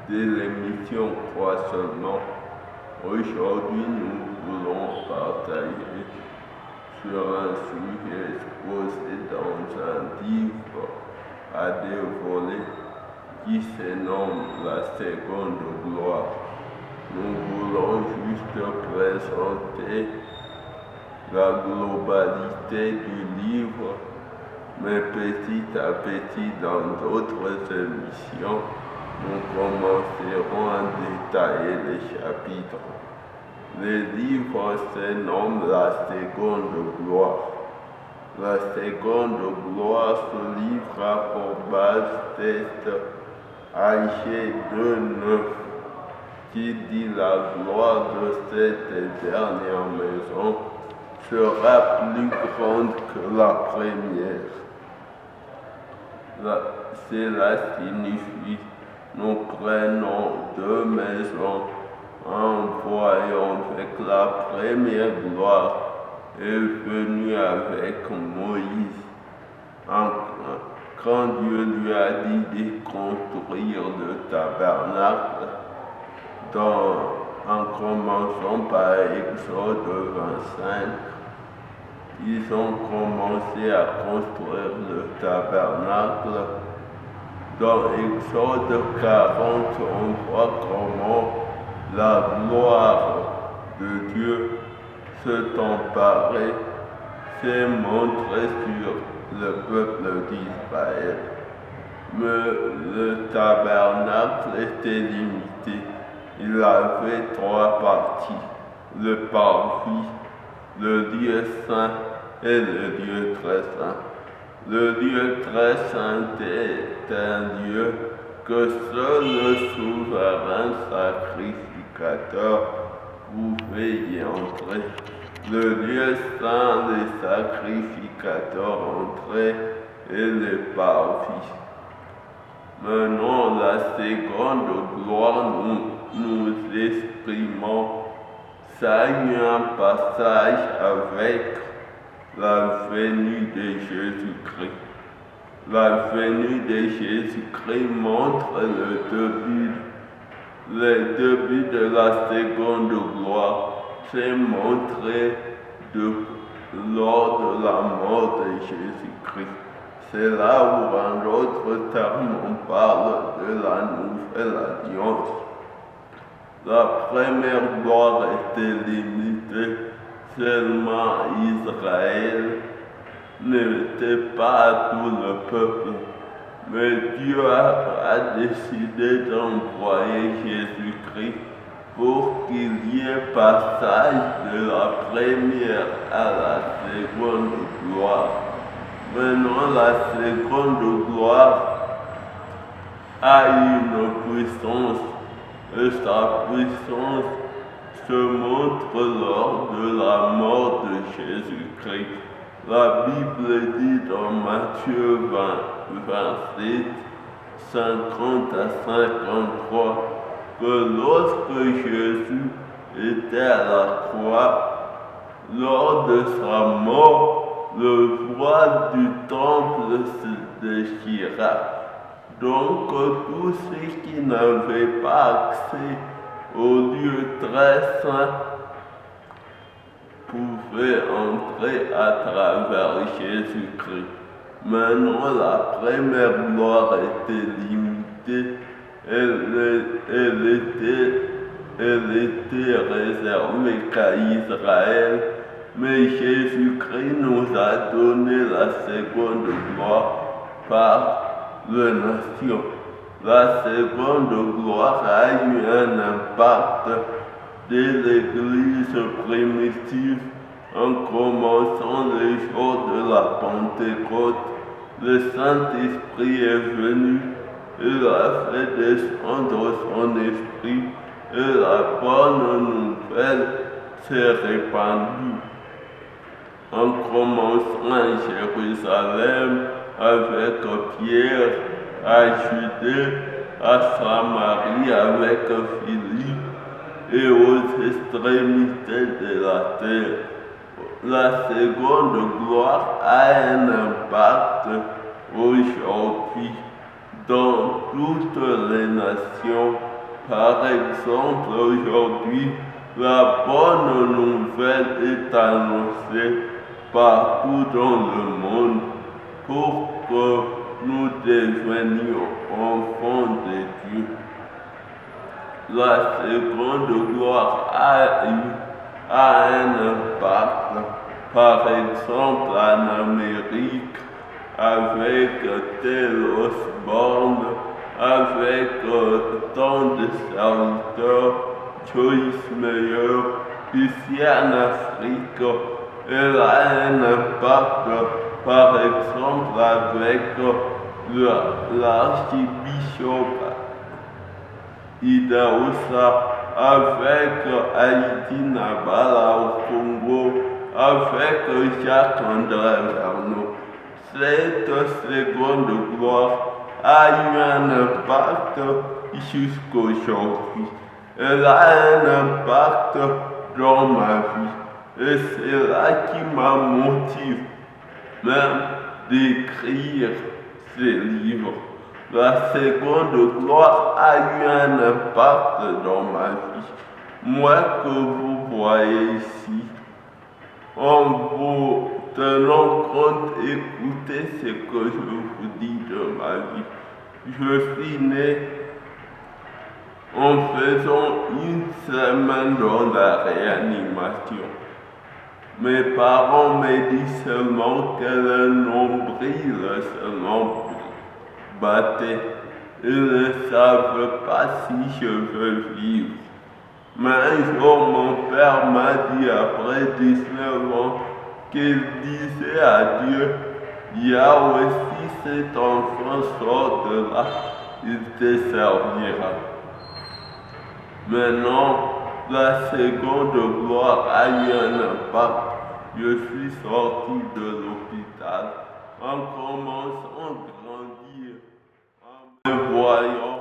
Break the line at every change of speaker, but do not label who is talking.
de l'émission Croisement. Aujourd'hui, nous voulons partager sur un sujet exposé dans un livre à deux volets qui se nomme La Seconde Gloire. Nous voulons juste présenter la globalité du livre, mais petit à petit dans d'autres émissions, nous commencerons à détailler les chapitres. Le livre se nomme La Seconde Gloire. La Seconde Gloire, ce livre a pour base texte Agé 2:9 qui dit la gloire de cette dernière maison sera plus grande que la première. Cela signifie nous prenons deux maisons en voyant avec la première gloire est venue avec Moïse. Quand Dieu lui a dit de construire le tabernacle, en commençant par Exode 25, ils ont commencé à construire le tabernacle. Dans Exode 40, on voit comment la gloire de Dieu s'est emparée, s'est montrée sur le peuple d'Israël. Mais le tabernacle était limité. Il avait trois parties, le parvis, le lieu saint et le lieu très saint. Le lieu très saint est un lieu que seul le souverain sacrificateur pouvait y entrer. Le lieu saint, les sacrificateurs entraient et les parvis. Maintenant, la seconde gloire, nous exprimons ça a eu un passage avec la venue de Jésus-Christ. La venue de Jésus-Christ montre le début de la seconde gloire. C'est montré lors de la mort de Jésus-Christ. C'est là où, en d'autres termes, on parle de la nouvelle alliance. La première gloire était limitée seulement à Israël, n'était pas à tout le peuple. Mais Dieu a décidé d'envoyer Jésus-Christ pour qu'il y ait passage de la première à la seconde gloire. Maintenant, la seconde gloire a une puissance, et sa puissance se montre lors de la mort de Jésus-Christ. La Bible dit dans Matthieu 27, 50 à 53, que lorsque Jésus était à la croix, lors de sa mort, le voile du temple se déchira. Donc tous ceux qui n'avaient pas accès au lieu très saint pouvaient entrer à travers Jésus-Christ. Maintenant, la première gloire était limitée, elle était réservée qu'à Israël, mais Jésus-Christ nous a donné la seconde gloire par les nations. La seconde gloire a eu un impact dès l'Église primitive en commençant les jours de la Pentecôte. Le Saint-Esprit est venu, il a fait descendre son esprit et la bonne nouvelle s'est répandue. En commençant à Jérusalem avec Pierre, à Judée, à Samarie avec Philippe et aux extrémités de la terre. La seconde gloire a un impact aujourd'hui dans toutes les nations Par exemple, aujourd'hui, la bonne nouvelle est annoncée partout dans le monde pour que nous devenions enfants de Dieu. La seconde gloire a un impact, par exemple en Amérique, avec Tel Osborne, avec tant de serviteurs, Joyce Meyer, ici en Afrique, elle a un impact, par exemple avec l'archibishop Idaoussa, avec Haïti Nabala au Congo, avec Jacques-André Verneau. Cette seconde gloire a eu un impact jusqu'aujourd'hui. Elle a un impact dans ma vie. Et c'est là qui m'a motivé même d'écrire ces livres. La seconde gloire a eu un impact dans ma vie. Moi que vous voyez ici, en vous tenant compte, écoutez ce que je vous dis de ma vie. Je suis né en faisant une semaine dans la réanimation. Mes parents me disent seulement que le nombril seulement battait. Ils ne savent pas si je veux vivre. Mais un jour, mon père m'a dit, après 19 ans, qu'il disait à Dieu, Yahweh, si cet enfant sort de là, il te servira. Maintenant, la seconde gloire a eu un impact. Je suis sorti de l'hôpital en commençant à grandir, en me voyant